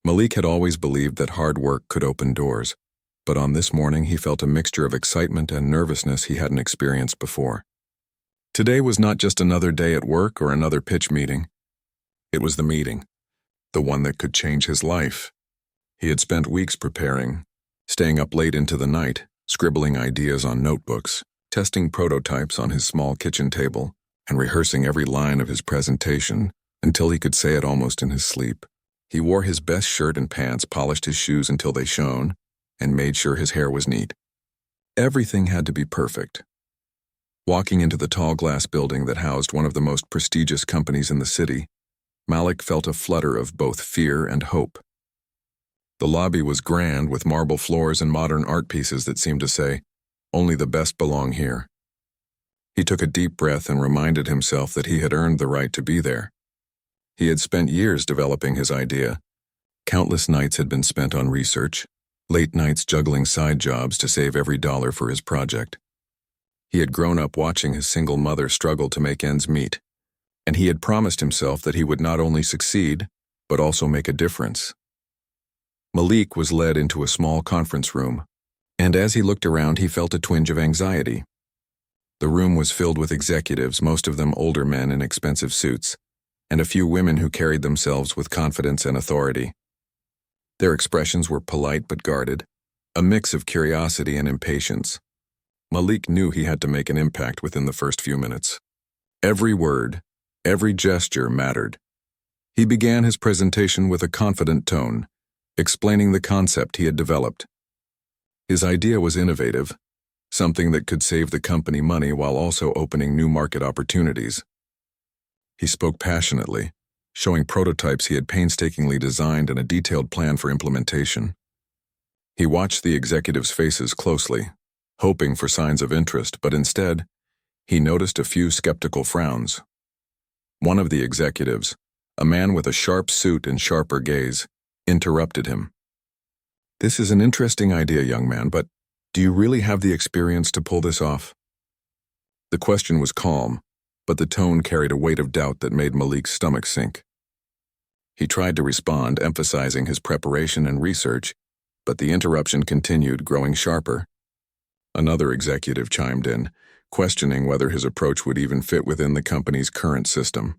Malik had always believed that hard work could open doors, but on this morning he felt a mixture of excitement and nervousness he hadn't experienced before. Today was not just another day at work or another pitch meeting. It was the meeting, the one that could change his life. He had spent weeks preparing, staying up late into the night, scribbling ideas on notebooks, testing prototypes on his small kitchen table, and rehearsing every line of his presentation until he could say it almost in his sleep. He wore his best shirt and pants, polished his shoes until they shone, and made sure his hair was neat. Everything had to be perfect. Walking into the tall glass building that housed one of the most prestigious companies in the city, Malik felt a flutter of both fear and hope. The lobby was grand with marble floors and modern art pieces that seemed to say, "Only the best belong here." He took a deep breath and reminded himself that he had earned the right to be there. He had spent years developing his idea. Countless nights had been spent on research, late nights juggling side jobs to save every dollar for his project. He had grown up watching his single mother struggle to make ends meet, and he had promised himself that he would not only succeed, but also make a difference. Malik was led into a small conference room, and as he looked around he felt a twinge of anxiety. The room was filled with executives, most of them older men in expensive suits, and a few women who carried themselves with confidence and authority. Their expressions were polite but guarded, a mix of curiosity and impatience. Malik knew he had to make an impact within the first few minutes. Every word, every gesture mattered. He began his presentation with a confident tone, explaining the concept he had developed. His idea was innovative, something that could save the company money while also opening new market opportunities. He spoke passionately, showing prototypes he had painstakingly designed and a detailed plan for implementation. He watched the executives' faces closely, hoping for signs of interest, but instead, he noticed a few skeptical frowns. One of the executives, a man with a sharp suit and sharper gaze, interrupted him. "This is an interesting idea, young man, but do you really have the experience to pull this off?" The question was calm, but the tone carried a weight of doubt that made Malik's stomach sink. He tried to respond, emphasizing his preparation and research, but the interruption continued, growing sharper. Another executive chimed in, questioning whether his approach would even fit within the company's current system.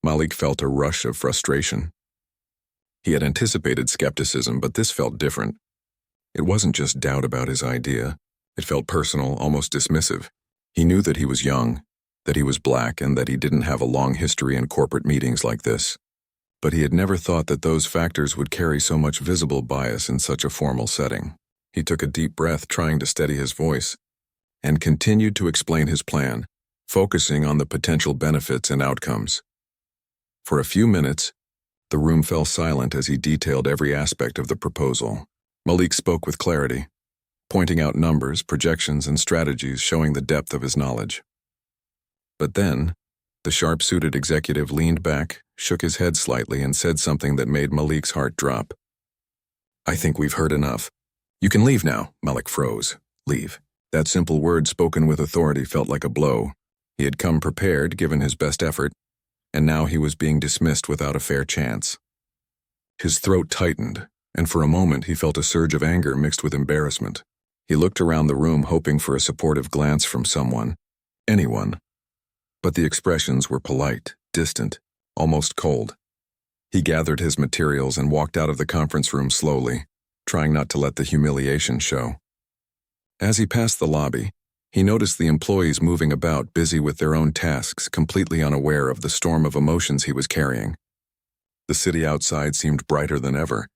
Malik felt a rush of frustration. He had anticipated skepticism, but this felt different. It wasn't just doubt about his idea. It felt personal, almost dismissive. He knew that he was young, that he was black, and that he didn't have a long history in corporate meetings like this. But he had never thought that those factors would carry so much visible bias in such a formal setting. He took a deep breath, trying to steady his voice, and continued to explain his plan, focusing on the potential benefits and outcomes. For a few minutes, the room fell silent as he detailed every aspect of the proposal. Malik spoke with clarity, pointing out numbers, projections, and strategies showing the depth of his knowledge. But then, the sharp-suited executive leaned back, shook his head slightly, and said something that made Malik's heart drop. "I think we've heard enough. You can leave now." Malik froze. Leave. That simple word spoken with authority felt like a blow. He had come prepared, given his best effort, and now he was being dismissed without a fair chance. His throat tightened, and for a moment he felt a surge of anger mixed with embarrassment. He looked around the room, hoping for a supportive glance from someone, anyone. But the expressions were polite, distant, almost cold. He gathered his materials and walked out of the conference room slowly, trying not to let the humiliation show. As he passed the lobby, he noticed the employees moving about, busy with their own tasks, completely unaware of the storm of emotions he was carrying. The city outside seemed brighter than ever,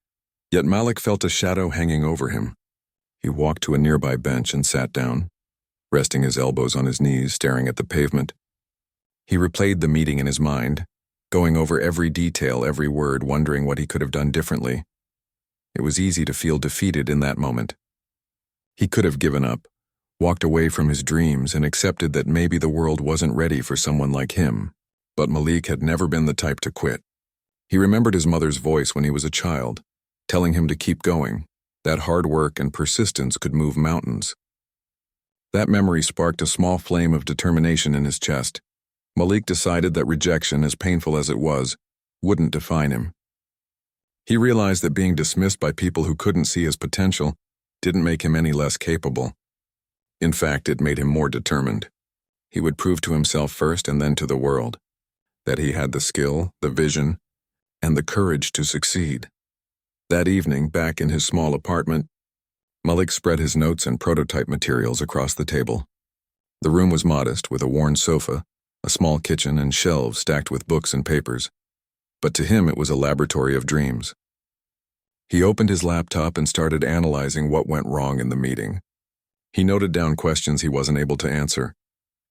yet Malik felt a shadow hanging over him. He walked to a nearby bench and sat down, resting his elbows on his knees, staring at the pavement. He replayed the meeting in his mind, going over every detail, every word, wondering what he could have done differently. It was easy to feel defeated in that moment. He could have given up, walked away from his dreams, and accepted that maybe the world wasn't ready for someone like him. But Malik had never been the type to quit. He remembered his mother's voice when he was a child, telling him to keep going, that hard work and persistence could move mountains. That memory sparked a small flame of determination in his chest. Malik decided that rejection, as painful as it was, wouldn't define him. He realized that being dismissed by people who couldn't see his potential didn't make him any less capable. In fact, it made him more determined. He would prove to himself first and then to the world that he had the skill, the vision, and the courage to succeed. That evening, back in his small apartment, Malik spread his notes and prototype materials across the table. The room was modest, with a worn sofa, a small kitchen, and shelves stacked with books and papers. But to him it was a laboratory of dreams. He opened his laptop and started analyzing what went wrong in the meeting. He noted down questions he wasn't able to answer,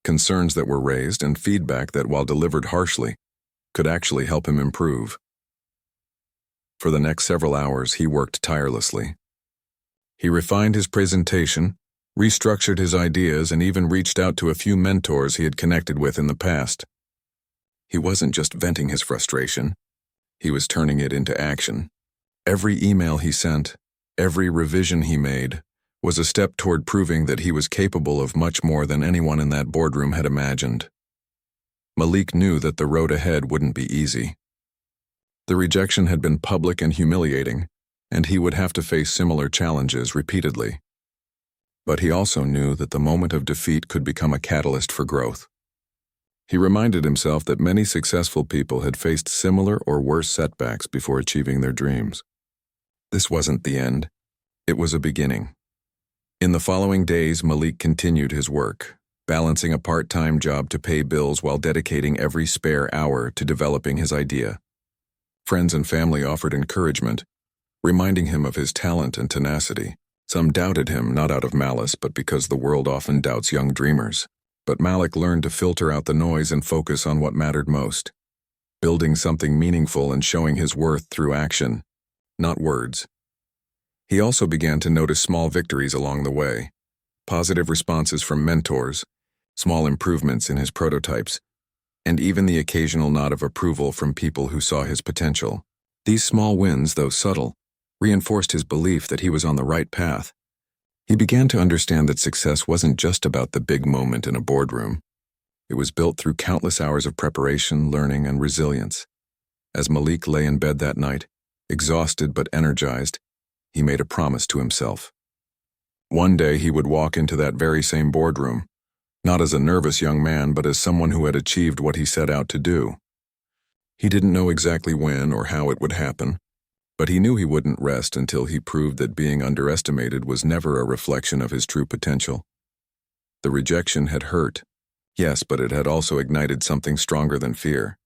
concerns that were raised, and feedback that, while delivered harshly, could actually help him improve. For the next several hours, he worked tirelessly. He refined his presentation, restructured his ideas, and even reached out to a few mentors he had connected with in the past. He wasn't just venting his frustration. He was turning it into action. Every email he sent, every revision he made, was a step toward proving that he was capable of much more than anyone in that boardroom had imagined. Malik knew that the road ahead wouldn't be easy. The rejection had been public and humiliating, and he would have to face similar challenges repeatedly. But he also knew that the moment of defeat could become a catalyst for growth. He reminded himself that many successful people had faced similar or worse setbacks before achieving their dreams. This wasn't the end. It was a beginning. In the following days, Malik continued his work, balancing a part-time job to pay bills while dedicating every spare hour to developing his idea. Friends and family offered encouragement, reminding him of his talent and tenacity. Some doubted him, not out of malice, but because the world often doubts young dreamers. But Malik learned to filter out the noise and focus on what mattered most, building something meaningful and showing his worth through action, not words. He also began to notice small victories along the way, positive responses from mentors, small improvements in his prototypes, and even the occasional nod of approval from people who saw his potential. These small wins, though subtle, reinforced his belief that he was on the right path. He began to understand that success wasn't just about the big moment in a boardroom. It was built through countless hours of preparation, learning, and resilience. As Malik lay in bed that night, exhausted but energized, he made a promise to himself. One day he would walk into that very same boardroom, not as a nervous young man, but as someone who had achieved what he set out to do. He didn't know exactly when or how it would happen, but he knew he wouldn't rest until he proved that being underestimated was never a reflection of his true potential. The rejection had hurt, yes, but it had also ignited something stronger than fear,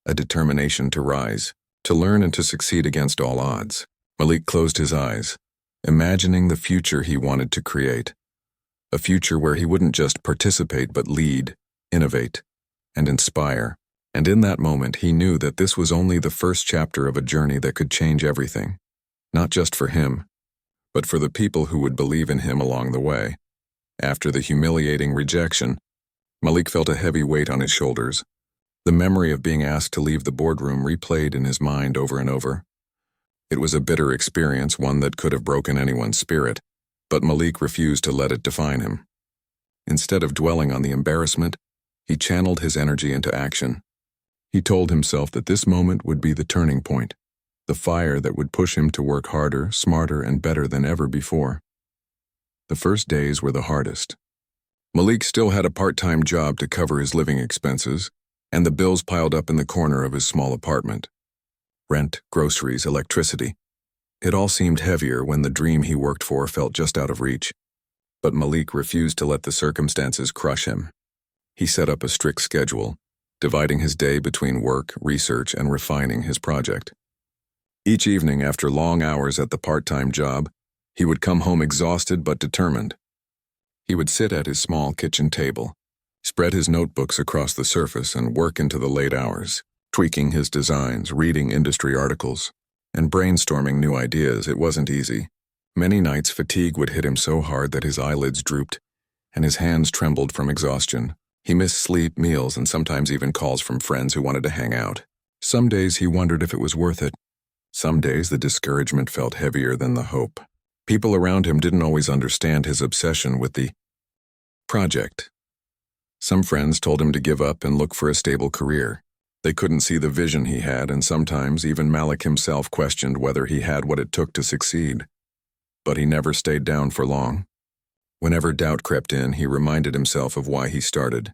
a determination to rise, to learn, and to succeed against all odds. Malik closed his eyes, imagining the future he wanted to create, a future where he wouldn't just participate but lead, innovate, and inspire. And in that moment, he knew that this was only the first chapter of a journey that could change everything, not just for him, but for the people who would believe in him along the way. After the humiliating rejection, Malik felt a heavy weight on his shoulders. The memory of being asked to leave the boardroom replayed in his mind over and over. It was a bitter experience, one that could have broken anyone's spirit, but Malik refused to let it define him. Instead of dwelling on the embarrassment, he channeled his energy into action. He told himself that this moment would be the turning point, the fire that would push him to work harder, smarter, and better than ever before. The first days were the hardest. Malik still had a part-time job to cover his living expenses, and the bills piled up in the corner of his small apartment. Rent, groceries, electricity. It all seemed heavier when the dream he worked for felt just out of reach. But Malik refused to let the circumstances crush him. He set up a strict schedule, dividing his day between work, research, and refining his project. Each evening, after long hours at the part-time job, he would come home exhausted but determined. He would sit at his small kitchen table, spread his notebooks across the surface, and work into the late hours, tweaking his designs, reading industry articles, and brainstorming new ideas. It wasn't easy. Many nights, fatigue would hit him so hard that his eyelids drooped, and his hands trembled from exhaustion. He missed sleep, meals, and sometimes even calls from friends who wanted to hang out. Some days he wondered if it was worth it. Some days the discouragement felt heavier than the hope. People around him didn't always understand his obsession with the project. Some friends told him to give up and look for a stable career. They couldn't see the vision he had, and sometimes even Malik himself questioned whether he had what it took to succeed. But he never stayed down for long. Whenever doubt crept in, he reminded himself of why he started.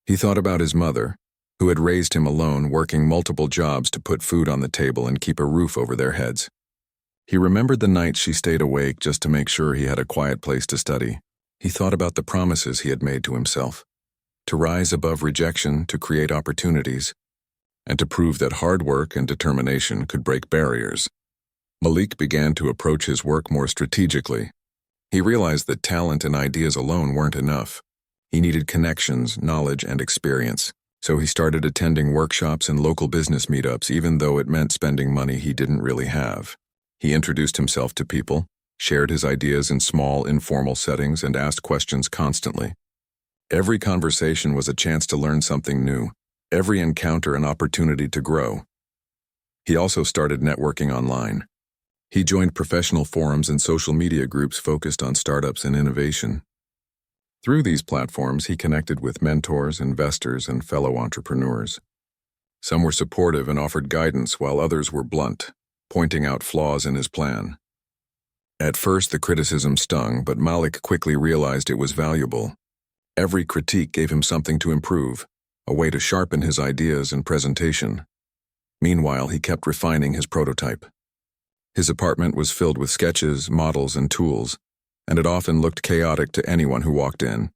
He thought about his mother, who had raised him alone, working multiple jobs to put food on the table and keep a roof over their heads. He remembered the nights she stayed awake just to make sure he had a quiet place to study. He thought about the promises he had made to himself, to rise above rejection, to create opportunities, and to prove that hard work and determination could break barriers. Malik began to approach his work more strategically. He realized that talent and ideas alone weren't enough. He needed connections, knowledge, and experience. So he started attending workshops and local business meetups, even though it meant spending money he didn't really have. He introduced himself to people, shared his ideas in small, informal settings, and asked questions constantly. Every conversation was a chance to learn something new, every encounter an opportunity to grow. He also started networking online. He joined professional forums and social media groups focused on startups and innovation. Through these platforms, he connected with mentors, investors, and fellow entrepreneurs. Some were supportive and offered guidance, while others were blunt, pointing out flaws in his plan. At first, the criticism stung, but Malik quickly realized it was valuable. Every critique gave him something to improve, a way to sharpen his ideas and presentation. Meanwhile, he kept refining his prototype. His apartment was filled with sketches, models, and tools, and it often looked chaotic to anyone who walked in.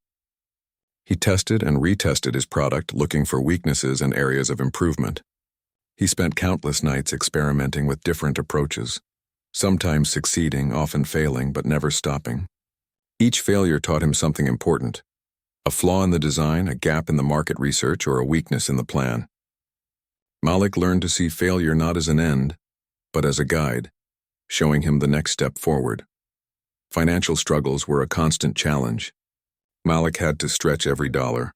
He tested and retested his product, looking for weaknesses and areas of improvement. He spent countless nights experimenting with different approaches, sometimes succeeding, often failing, but never stopping. Each failure taught him something important: a flaw in the design, a gap in the market research, or a weakness in the plan. Malik learned to see failure not as an end, but as a guide, showing him the next step forward. Financial struggles were a constant challenge. Malik had to stretch every dollar.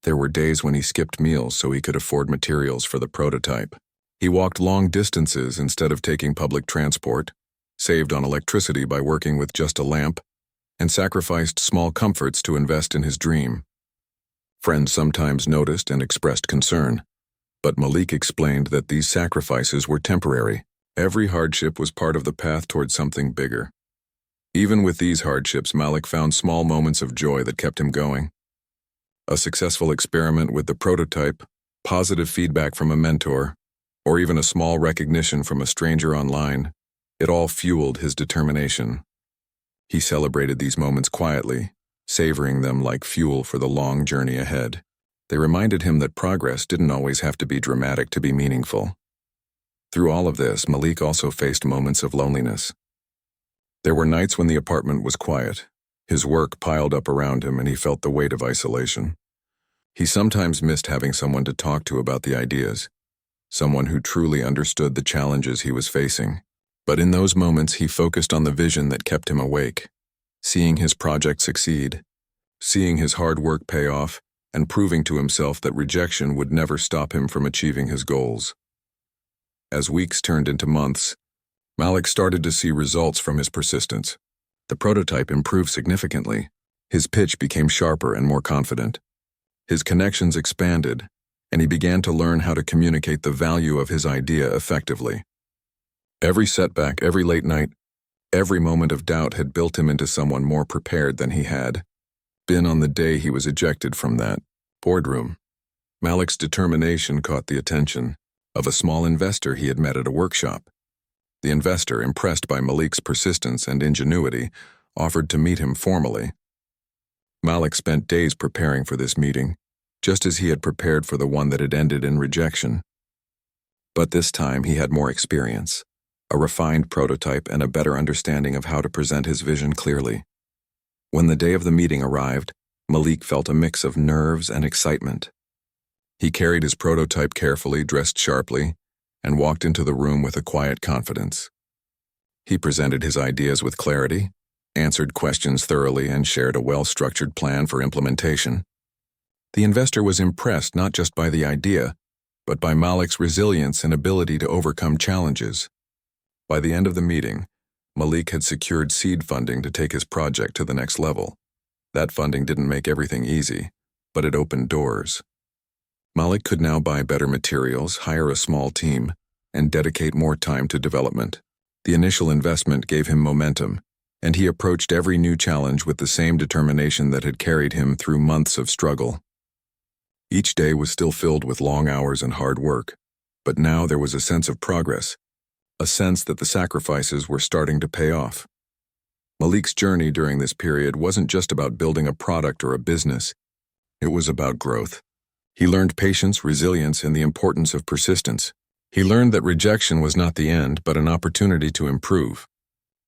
There were days when he skipped meals so he could afford materials for the prototype. He walked long distances instead of taking public transport, saved on electricity by working with just a lamp, and sacrificed small comforts to invest in his dream. Friends sometimes noticed and expressed concern, but Malik explained that these sacrifices were temporary. Every hardship was part of the path towards something bigger. Even with these hardships, Malik found small moments of joy that kept him going. A successful experiment with the prototype, positive feedback from a mentor, or even a small recognition from a stranger online, it all fueled his determination. He celebrated these moments quietly, savoring them like fuel for the long journey ahead. They reminded him that progress didn't always have to be dramatic to be meaningful. Through all of this, Malik also faced moments of loneliness. There were nights when the apartment was quiet. His work piled up around him and he felt the weight of isolation. He sometimes missed having someone to talk to about the ideas, someone who truly understood the challenges he was facing. But in those moments, he focused on the vision that kept him awake, seeing his project succeed, seeing his hard work pay off, and proving to himself that rejection would never stop him from achieving his goals. As weeks turned into months, Malik started to see results from his persistence. The prototype improved significantly. His pitch became sharper and more confident. His connections expanded, and he began to learn how to communicate the value of his idea effectively. Every setback, every late night, every moment of doubt had built him into someone more prepared than he had been on the day he was ejected from that boardroom. Malik's determination caught the attention of a small investor he had met at a workshop. The investor, impressed by Malik's persistence and ingenuity, offered to meet him formally. Malik spent days preparing for this meeting, just as he had prepared for the one that had ended in rejection. But this time he had more experience, a refined prototype, and a better understanding of how to present his vision clearly. When the day of the meeting arrived, Malik felt a mix of nerves and excitement. He carried his prototype carefully, dressed sharply, and walked into the room with a quiet confidence. He presented his ideas with clarity, answered questions thoroughly, and shared a well-structured plan for implementation. The investor was impressed not just by the idea, but by Malik's resilience and ability to overcome challenges. By the end of the meeting, Malik had secured seed funding to take his project to the next level. That funding didn't make everything easy, but it opened doors. Malik could now buy better materials, hire a small team, and dedicate more time to development. The initial investment gave him momentum, and he approached every new challenge with the same determination that had carried him through months of struggle. Each day was still filled with long hours and hard work, but now there was a sense of progress, a sense that the sacrifices were starting to pay off. Malik's journey during this period wasn't just about building a product or a business. It was about growth. He learned patience, resilience, and the importance of persistence. He learned that rejection was not the end, but an opportunity to improve.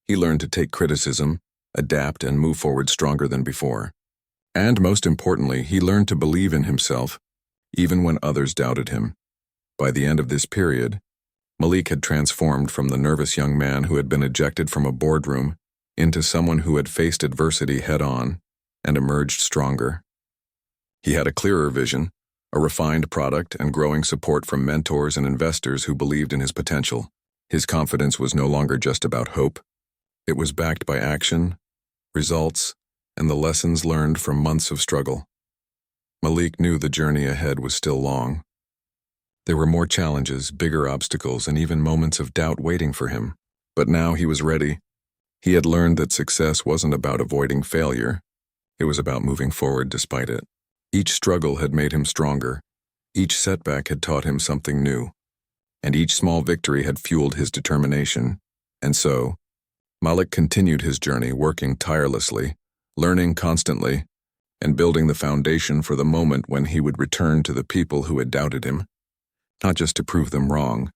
He learned to take criticism, adapt, and move forward stronger than before. And most importantly, he learned to believe in himself, even when others doubted him. By the end of this period, Malik had transformed from the nervous young man who had been ejected from a boardroom into someone who had faced adversity head-on and emerged stronger. He had a clearer vision, a refined product, and growing support from mentors and investors who believed in his potential. His confidence was no longer just about hope. It was backed by action, results, and the lessons learned from months of struggle. Malik knew the journey ahead was still long. There were more challenges, bigger obstacles, and even moments of doubt waiting for him. But now he was ready. He had learned that success wasn't about avoiding failure. It was about moving forward despite it. Each struggle had made him stronger. Each setback had taught him something new. And each small victory had fueled his determination. And so, Malik continued his journey, working tirelessly, learning constantly, and building the foundation for the moment when he would return to the people who had doubted him. Not just to prove them wrong,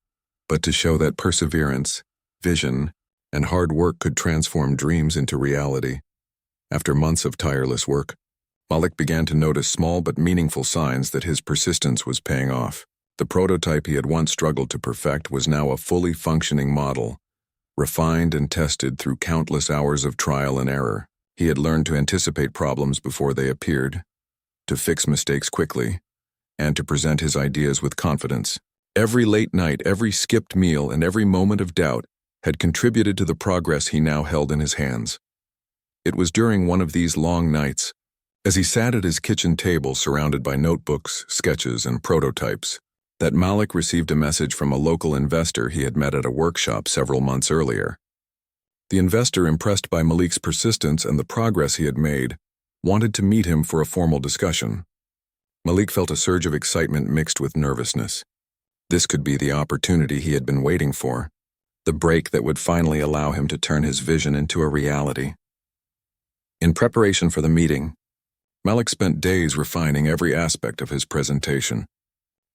but to show that perseverance, vision, and hard work could transform dreams into reality. After months of tireless work, Malik began to notice small but meaningful signs that his persistence was paying off. The prototype he had once struggled to perfect was now a fully functioning model, refined and tested through countless hours of trial and error. He had learned to anticipate problems before they appeared, to fix mistakes quickly, and to present his ideas with confidence. Every late night, every skipped meal, and every moment of doubt had contributed to the progress he now held in his hands. It was during one of these long nights, as he sat at his kitchen table surrounded by notebooks, sketches, and prototypes, that Malik received a message from a local investor he had met at a workshop several months earlier. The investor, impressed by Malik's persistence and the progress he had made, wanted to meet him for a formal discussion. Malik felt a surge of excitement mixed with nervousness. This could be the opportunity he had been waiting for, the break that would finally allow him to turn his vision into a reality. In preparation for the meeting, Malik spent days refining every aspect of his presentation.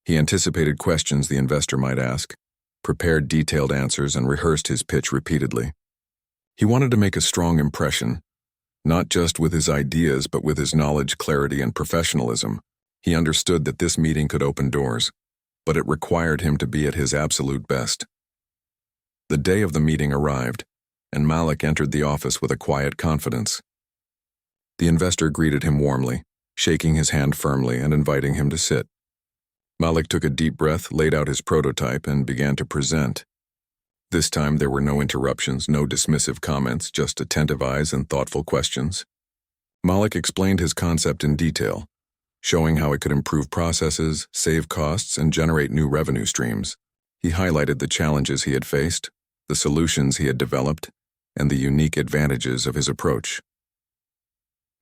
He anticipated questions the investor might ask, prepared detailed answers, and rehearsed his pitch repeatedly. He wanted to make a strong impression, not just with his ideas but with his knowledge, clarity, and professionalism. He understood that this meeting could open doors, but it required him to be at his absolute best. The day of the meeting arrived, and Malik entered the office with a quiet confidence. The investor greeted him warmly, shaking his hand firmly and inviting him to sit. Malik took a deep breath, laid out his prototype, and began to present. This time there were no interruptions, no dismissive comments, just attentive eyes and thoughtful questions. Malik explained his concept in detail, showing how it could improve processes, save costs, and generate new revenue streams. He highlighted the challenges he had faced, the solutions he had developed, and the unique advantages of his approach.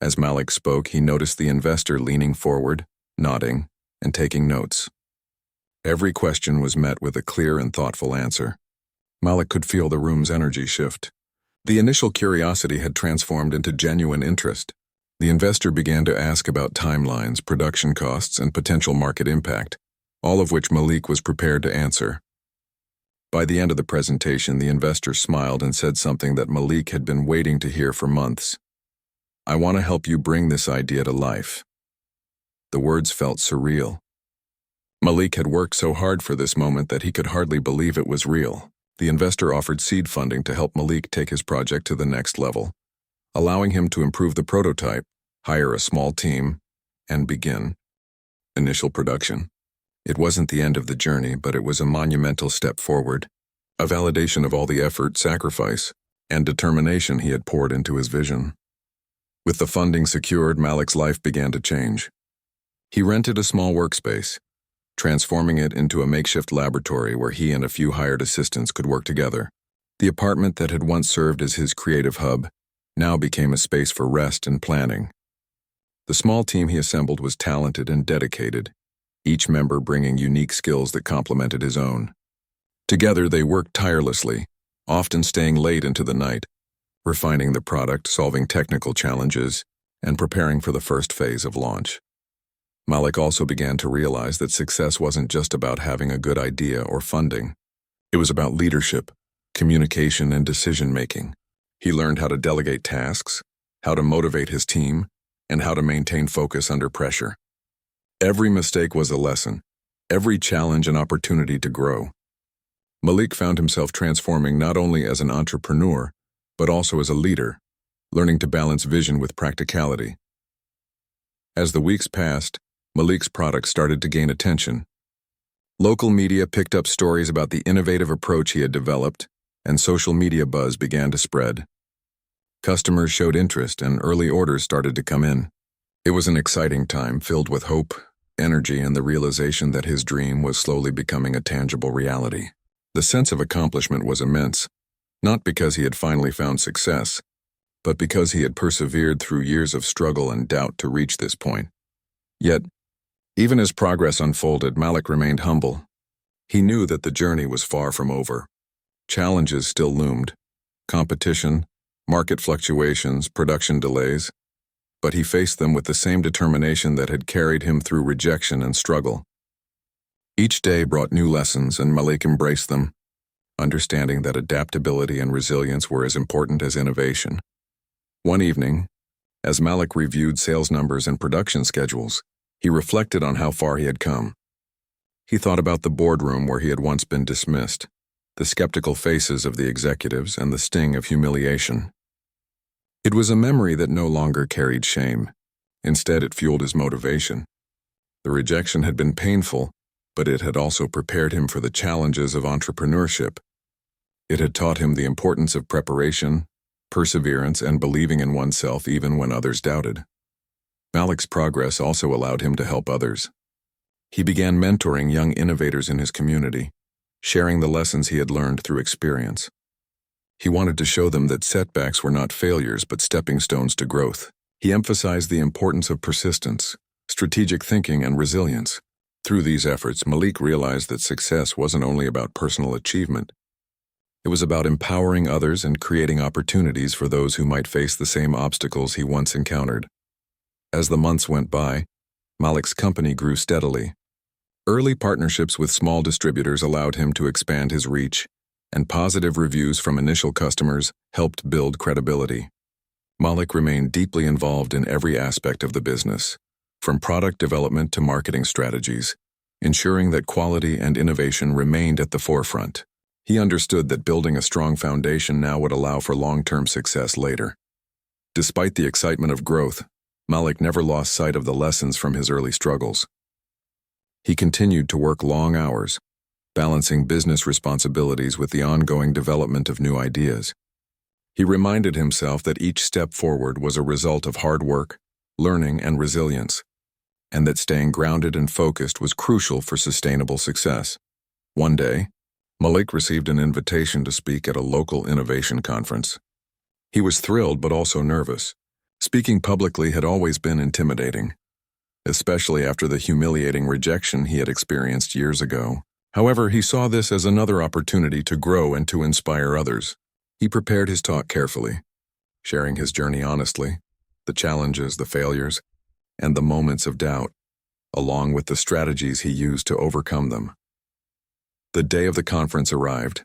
As Malik spoke, he noticed the investor leaning forward, nodding, and taking notes. Every question was met with a clear and thoughtful answer. Malik could feel the room's energy shift. The initial curiosity had transformed into genuine interest. The investor began to ask about timelines, production costs, and potential market impact, all of which Malik was prepared to answer. By the end of the presentation, the investor smiled and said something that Malik had been waiting to hear for months. "I want to help you bring this idea to life." The words felt surreal. Malik had worked so hard for this moment that he could hardly believe it was real. The investor offered seed funding to help Malik take his project to the next level, allowing him to improve the prototype, hire a small team, and begin initial production. It wasn't the end of the journey, but it was a monumental step forward, a validation of all the effort, sacrifice, and determination he had poured into his vision. With the funding secured, Malik's life began to change. He rented a small workspace, transforming it into a makeshift laboratory where he and a few hired assistants could work together. The apartment that had once served as his creative hub now became a space for rest and planning. The small team he assembled was talented and dedicated, each member bringing unique skills that complemented his own. Together, they worked tirelessly, often staying late into the night, refining the product, solving technical challenges, and preparing for the first phase of launch. Malik also began to realize that success wasn't just about having a good idea or funding. It was about leadership, communication, and decision-making. He learned how to delegate tasks, how to motivate his team, and how to maintain focus under pressure. Every mistake was a lesson, every challenge an opportunity to grow. Malik found himself transforming not only as an entrepreneur, but also as a leader, learning to balance vision with practicality. As the weeks passed, Malik's product started to gain attention. Local media picked up stories about the innovative approach he had developed, and social media buzz began to spread. Customers showed interest, and early orders started to come in. It was an exciting time filled with hope, energy, and the realization that his dream was slowly becoming a tangible reality. The sense of accomplishment was immense, not because he had finally found success, but because he had persevered through years of struggle and doubt to reach this point. Yet, even as progress unfolded, Malik remained humble. He knew that the journey was far from over. Challenges still loomed: competition, market fluctuations, production delays. But he faced them with the same determination that had carried him through rejection and struggle. Each day brought new lessons, and Malik embraced them, understanding that adaptability and resilience were as important as innovation. One evening, as Malik reviewed sales numbers and production schedules, he reflected on how far he had come. He thought about the boardroom where he had once been dismissed, the skeptical faces of the executives, and the sting of humiliation. It was a memory that no longer carried shame. Instead, it fueled his motivation. The rejection had been painful, but it had also prepared him for the challenges of entrepreneurship. It had taught him the importance of preparation, perseverance, and believing in oneself even when others doubted. Malik's progress also allowed him to help others. He began mentoring young innovators in his community, sharing the lessons he had learned through experience. He wanted to show them that setbacks were not failures but stepping stones to growth. He emphasized the importance of persistence, strategic thinking, and resilience. Through these efforts, Malik realized that success wasn't only about personal achievement. It was about empowering others and creating opportunities for those who might face the same obstacles he once encountered. As the months went by, Malik's company grew steadily. Early partnerships with small distributors allowed him to expand his reach, and positive reviews from initial customers helped build credibility. Malik remained deeply involved in every aspect of the business, from product development to marketing strategies, ensuring that quality and innovation remained at the forefront. He understood that building a strong foundation now would allow for long-term success later. Despite the excitement of growth, Malik never lost sight of the lessons from his early struggles. He continued to work long hours, balancing business responsibilities with the ongoing development of new ideas. He reminded himself that each step forward was a result of hard work, learning, and resilience, and that staying grounded and focused was crucial for sustainable success. One day, Malik received an invitation to speak at a local innovation conference. He was thrilled but also nervous. Speaking publicly had always been intimidating, especially after the humiliating rejection he had experienced years ago. However, he saw this as another opportunity to grow and to inspire others. He prepared his talk carefully, sharing his journey honestly, the challenges, the failures, and the moments of doubt, along with the strategies he used to overcome them. The day of the conference arrived,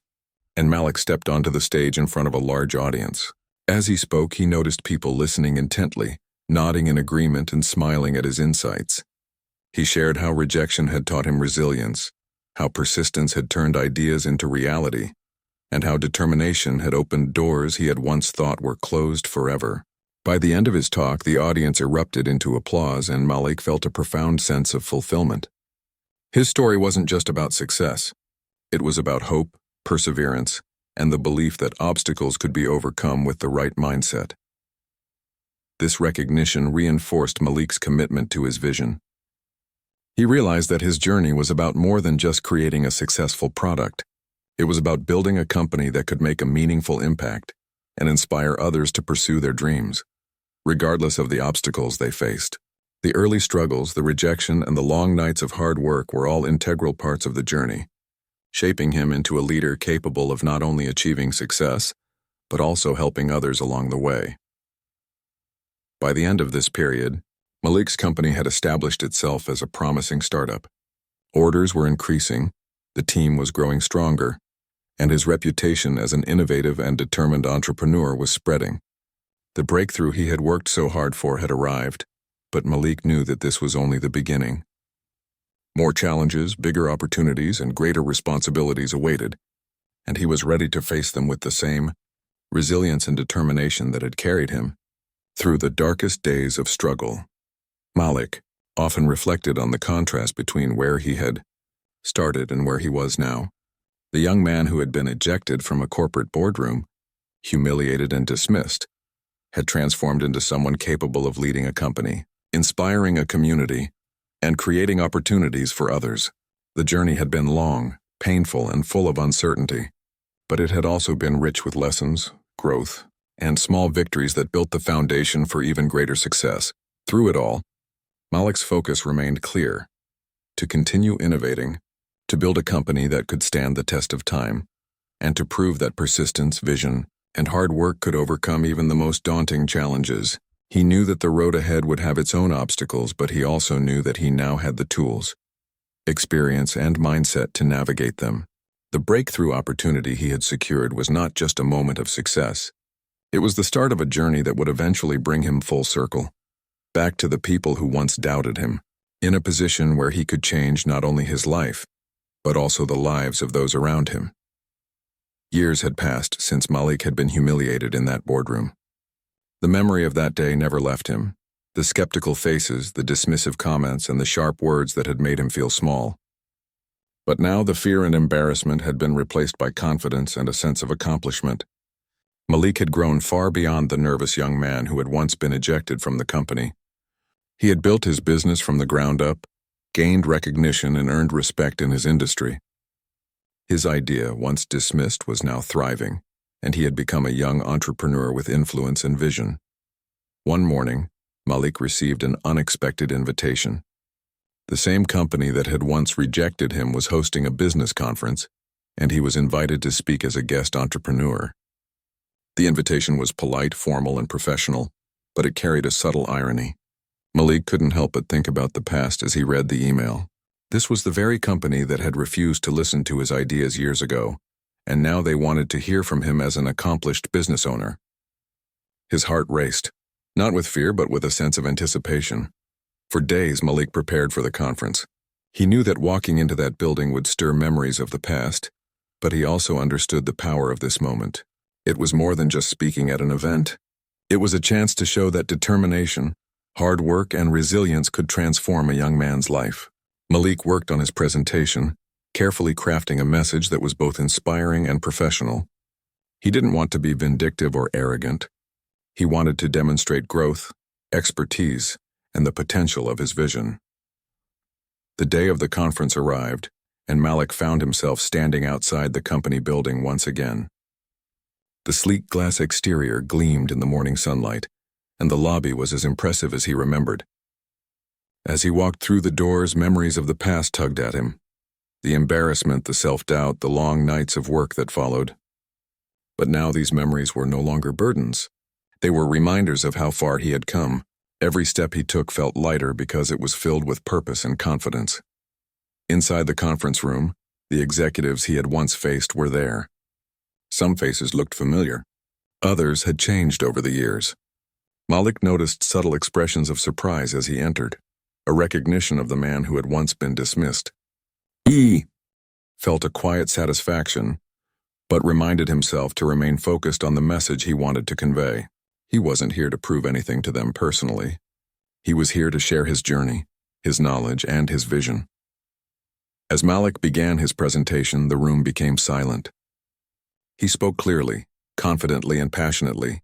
and Malik stepped onto the stage in front of a large audience. As he spoke, he noticed people listening intently, nodding in agreement and smiling at his insights. He shared how rejection had taught him resilience, how persistence had turned ideas into reality, and how determination had opened doors he had once thought were closed forever. By the end of his talk, the audience erupted into applause, and Malik felt a profound sense of fulfillment. His story wasn't just about success. It was about hope, perseverance, and the belief that obstacles could be overcome with the right mindset. This recognition reinforced Malik's commitment to his vision. He realized that his journey was about more than just creating a successful product. It was about building a company that could make a meaningful impact and inspire others to pursue their dreams, regardless of the obstacles they faced. The early struggles, the rejection, and the long nights of hard work were all integral parts of the journey, shaping him into a leader capable of not only achieving success, but also helping others along the way. By the end of this period, Malik's company had established itself as a promising startup. Orders were increasing, the team was growing stronger, and his reputation as an innovative and determined entrepreneur was spreading. The breakthrough he had worked so hard for had arrived, but Malik knew that this was only the beginning. More challenges, bigger opportunities, and greater responsibilities awaited, and he was ready to face them with the same resilience and determination that had carried him through the darkest days of struggle. Malik often reflected on the contrast between where he had started and where he was now. The young man who had been ejected from a corporate boardroom, humiliated and dismissed, had transformed into someone capable of leading a company, inspiring a community, and creating opportunities for others. The journey had been long, painful, and full of uncertainty, but it had also been rich with lessons, growth, and small victories that built the foundation for even greater success. Through it all, Malik's focus remained clear: to continue innovating, to build a company that could stand the test of time, and to prove that persistence, vision, and hard work could overcome even the most daunting challenges. He knew that the road ahead would have its own obstacles, but he also knew that he now had the tools, experience, and mindset to navigate them. The breakthrough opportunity he had secured was not just a moment of success. It was the start of a journey that would eventually bring him full circle, back to the people who once doubted him, in a position where he could change not only his life, but also the lives of those around him. Years had passed since Malik had been humiliated in that boardroom. The memory of that day never left him, the skeptical faces, the dismissive comments, and the sharp words that had made him feel small. But now the fear and embarrassment had been replaced by confidence and a sense of accomplishment. Malik had grown far beyond the nervous young man who had once been ejected from the company. He had built his business from the ground up, gained recognition, and earned respect in his industry. His idea, once dismissed, was now thriving, and he had become a young entrepreneur with influence and vision. One morning, Malik received an unexpected invitation. The same company that had once rejected him was hosting a business conference, and he was invited to speak as a guest entrepreneur. The invitation was polite, formal, and professional, but it carried a subtle irony. Malik couldn't help but think about the past as he read the email. This was the very company that had refused to listen to his ideas years ago, and now they wanted to hear from him as an accomplished business owner. His heart raced, not with fear but with a sense of anticipation. For days, Malik prepared for the conference. He knew that walking into that building would stir memories of the past, but he also understood the power of this moment. It was more than just speaking at an event. It was a chance to show that determination, hard work, and resilience could transform a young man's life. Malik worked on his presentation, carefully crafting a message that was both inspiring and professional. He didn't want to be vindictive or arrogant. He wanted to demonstrate growth, expertise, and the potential of his vision. The day of the conference arrived, and Malik found himself standing outside the company building once again. The sleek glass exterior gleamed in the morning sunlight, and the lobby was as impressive as he remembered. As he walked through the doors, memories of the past tugged at him. The embarrassment, the self-doubt, the long nights of work that followed. But now these memories were no longer burdens. They were reminders of how far he had come. Every step he took felt lighter because it was filled with purpose and confidence. Inside the conference room, the executives he had once faced were there. Some faces looked familiar. Others had changed over the years. Malik noticed subtle expressions of surprise as he entered, a recognition of the man who had once been dismissed. He felt a quiet satisfaction, but reminded himself to remain focused on the message he wanted to convey. He wasn't here to prove anything to them personally. He was here to share his journey, his knowledge, and his vision. As Malik began his presentation, the room became silent. He spoke clearly, confidently, and passionately,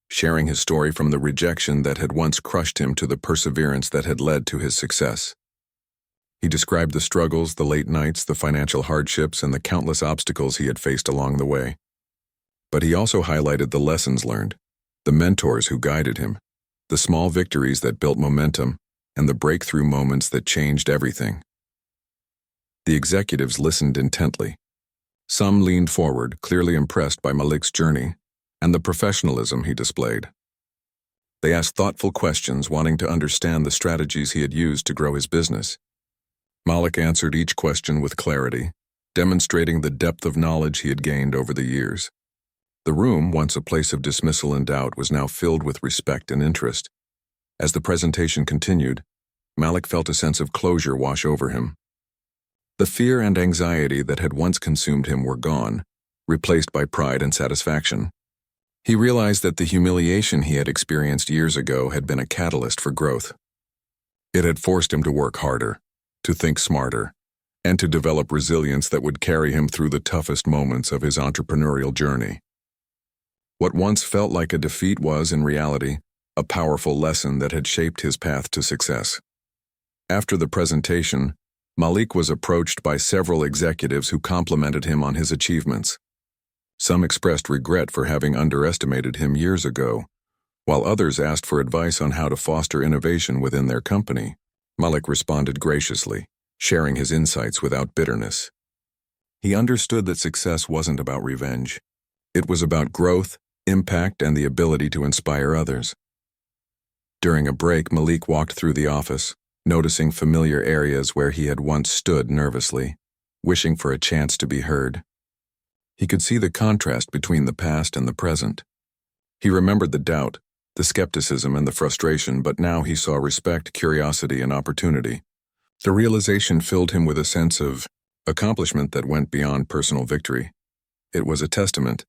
sharing his story from the rejection that had once crushed him to the perseverance that had led to his success. He described the struggles, the late nights, the financial hardships, and the countless obstacles he had faced along the way. But he also highlighted the lessons learned, the mentors who guided him, the small victories that built momentum, and the breakthrough moments that changed everything. The executives listened intently. Some leaned forward, clearly impressed by Malik's journey and the professionalism he displayed. They asked thoughtful questions, wanting to understand the strategies he had used to grow his business. Malik answered each question with clarity, demonstrating the depth of knowledge he had gained over the years. The room, once a place of dismissal and doubt, was now filled with respect and interest. As the presentation continued, Malik felt a sense of closure wash over him. The fear and anxiety that had once consumed him were gone, replaced by pride and satisfaction. He realized that the humiliation he had experienced years ago had been a catalyst for growth. It had forced him to work harder, to think smarter, and to develop resilience that would carry him through the toughest moments of his entrepreneurial journey. What once felt like a defeat was, in reality, a powerful lesson that had shaped his path to success. After the presentation, Malik was approached by several executives who complimented him on his achievements. Some expressed regret for having underestimated him years ago, while others asked for advice on how to foster innovation within their company. Malik responded graciously, sharing his insights without bitterness. He understood that success wasn't about revenge. It was about growth, impact, and the ability to inspire others. During a break, Malik walked through the office, noticing familiar areas where he had once stood nervously, wishing for a chance to be heard. He could see the contrast between the past and the present. He remembered the doubt, the skepticism, and the frustration, but now he saw respect, curiosity, and opportunity. The realization filled him with a sense of accomplishment that went beyond personal victory. It was a testament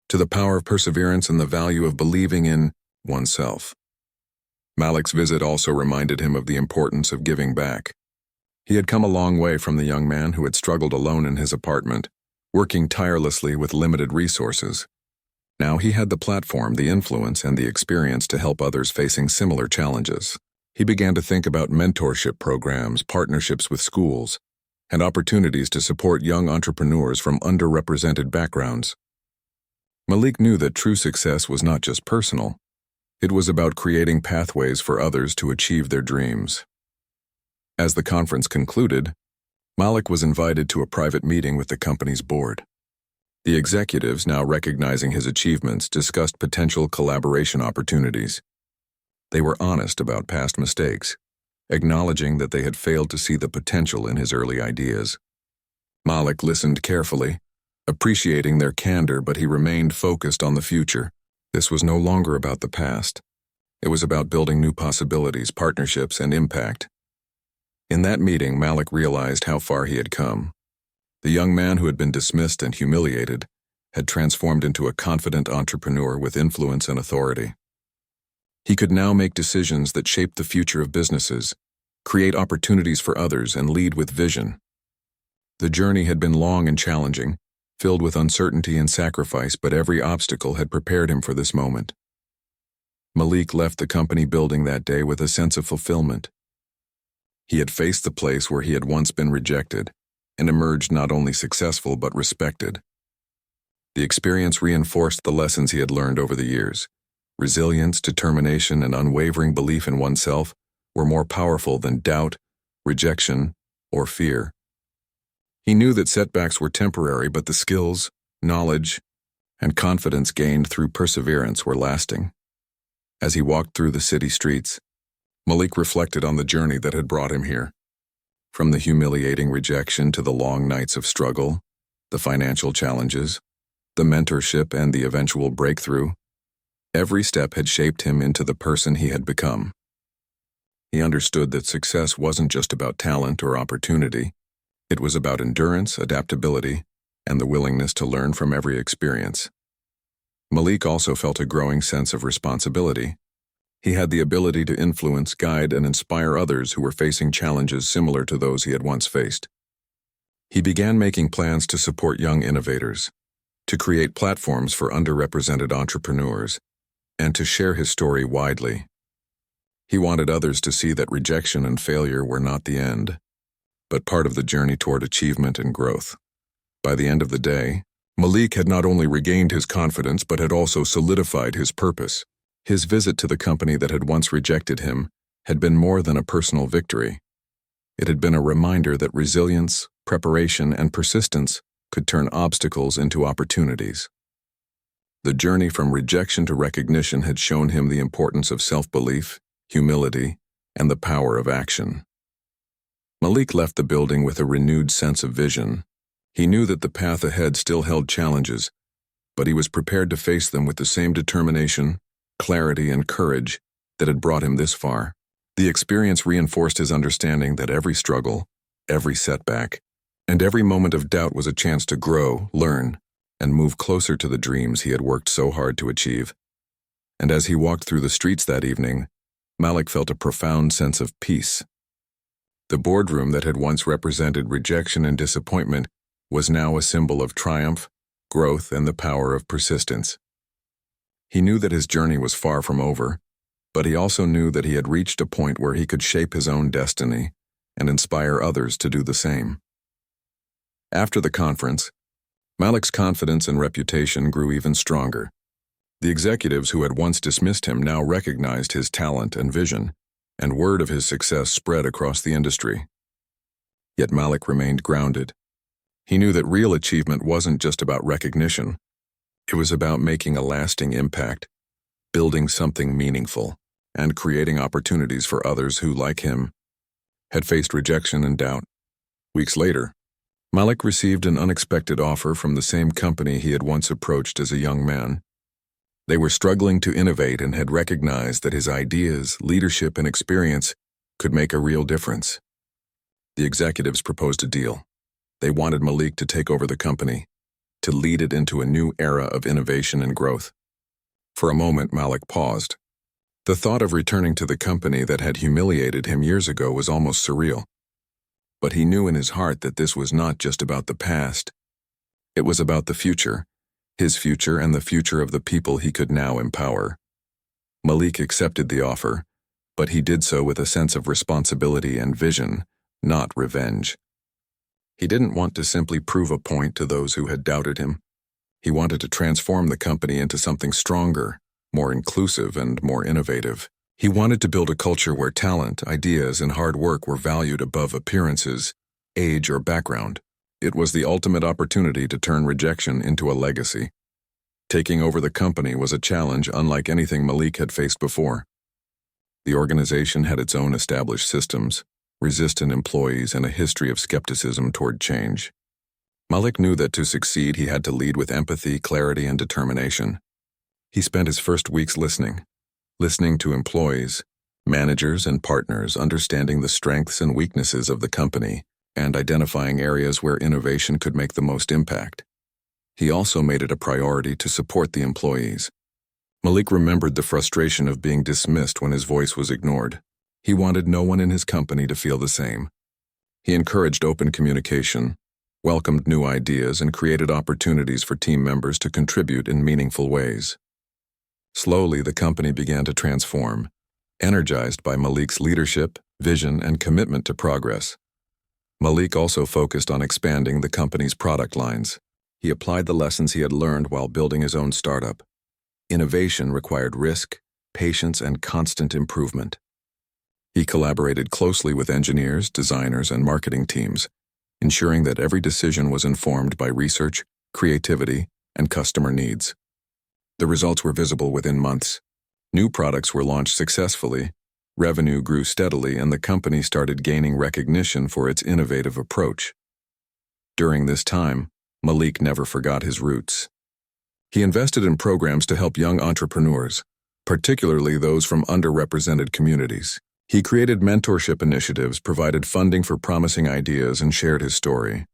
to the power of perseverance and the value of believing in oneself. Malik's visit also reminded him of the importance of giving back. He had come a long way from the young man who had struggled alone in his apartment, working tirelessly with limited resources. Now he had the platform, the influence, and the experience to help others facing similar challenges. He began to think about mentorship programs, partnerships with schools, and opportunities to support young entrepreneurs from underrepresented backgrounds. Malik knew that true success was not just personal. It was about creating pathways for others to achieve their dreams. As the conference concluded, Malik was invited to a private meeting with the company's board. The executives, now recognizing his achievements, discussed potential collaboration opportunities. They were honest about past mistakes, acknowledging that they had failed to see the potential in his early ideas. Malik listened carefully, appreciating their candor, but he remained focused on the future. This was no longer about the past. It was about building new possibilities, partnerships, and impact. In that meeting, Malik realized how far he had come. The young man who had been dismissed and humiliated had transformed into a confident entrepreneur with influence and authority. He could now make decisions that shaped the future of businesses, create opportunities for others, and lead with vision. The journey had been long and challenging, filled with uncertainty and sacrifice, but every obstacle had prepared him for this moment. Malik left the company building that day with a sense of fulfillment. He had faced the place where he had once been rejected and emerged not only successful but respected. The experience reinforced the lessons he had learned over the years. Resilience, determination, and unwavering belief in oneself were more powerful than doubt, rejection, or fear. He knew that setbacks were temporary, but the skills, knowledge, and confidence gained through perseverance were lasting. As he walked through the city streets, Malik reflected on the journey that had brought him here. From the humiliating rejection to the long nights of struggle, the financial challenges, the mentorship, and the eventual breakthrough, every step had shaped him into the person he had become. He understood that success wasn't just about talent or opportunity. It was about endurance, adaptability, and the willingness to learn from every experience. Malik also felt a growing sense of responsibility. He had the ability to influence, guide, and inspire others who were facing challenges similar to those he had once faced. He began making plans to support young innovators, to create platforms for underrepresented entrepreneurs, and to share his story widely. He wanted others to see that rejection and failure were not the end. but part of the journey toward achievement and growth. By the end of the day, Malik had not only regained his confidence but had also solidified his purpose. His visit to the company that had once rejected him had been more than a personal victory. It had been a reminder that resilience, preparation, and persistence could turn obstacles into opportunities. The journey from rejection to recognition had shown him the importance of self-belief, humility, and the power of action. Malik left the building with a renewed sense of vision. He knew that the path ahead still held challenges, but he was prepared to face them with the same determination, clarity, and courage that had brought him this far. The experience reinforced his understanding that every struggle, every setback, and every moment of doubt was a chance to grow, learn, and move closer to the dreams he had worked so hard to achieve. And as he walked through the streets that evening, Malik felt a profound sense of peace. The boardroom that had once represented rejection and disappointment was now a symbol of triumph, growth, and the power of persistence. He knew that his journey was far from over, but he also knew that he had reached a point where he could shape his own destiny and inspire others to do the same. After the conference, Malik's confidence and reputation grew even stronger. The executives who had once dismissed him now recognized his talent and vision, and word of his success spread across the industry. Yet Malik remained grounded. He knew that real achievement wasn't just about recognition. It was about making a lasting impact, building something meaningful, and creating opportunities for others who, like him, had faced rejection and doubt. Weeks later, Malik received an unexpected offer from the same company he had once approached as a young man. They were struggling to innovate and had recognized that his ideas, leadership, and experience could make a real difference. The executives proposed a deal. They wanted Malik to take over the company, to lead it into a new era of innovation and growth. For a moment, Malik paused. The thought of returning to the company that had humiliated him years ago was almost surreal. But he knew in his heart that this was not just about the past. It was about the future, his future and the future of the people he could now empower. Malik accepted the offer, but he did so with a sense of responsibility and vision, not revenge. He didn't want to simply prove a point to those who had doubted him. He wanted to transform the company into something stronger, more inclusive, and more innovative. He wanted to build a culture where talent, ideas, and hard work were valued above appearances, age, or background. It was the ultimate opportunity to turn rejection into a legacy. Taking over the company was a challenge unlike anything Malik had faced before. The organization had its own established systems, resistant employees, and a history of skepticism toward change. Malik knew that to succeed he had to lead with empathy, clarity, and determination. He spent his first weeks listening to employees, managers, and partners, understanding the strengths and weaknesses of the company, and identifying areas where innovation could make the most impact. He also made it a priority to support the employees. Malik remembered the frustration of being dismissed when his voice was ignored. He wanted no one in his company to feel the same. He encouraged open communication, welcomed new ideas, and created opportunities for team members to contribute in meaningful ways. Slowly, the company began to transform, energized by Malik's leadership, vision, and commitment to progress. Malik also focused on expanding the company's product lines. He applied the lessons he had learned while building his own startup. Innovation required risk, patience, and constant improvement. He collaborated closely with engineers, designers, and marketing teams, ensuring that every decision was informed by research, creativity, and customer needs. The results were visible within months. New products were launched successfully, revenue grew steadily, and the company started gaining recognition for its innovative approach. During this time, Malik never forgot his roots. He invested in programs to help young entrepreneurs, particularly those from underrepresented communities. He created mentorship initiatives, provided funding for promising ideas, and shared his story.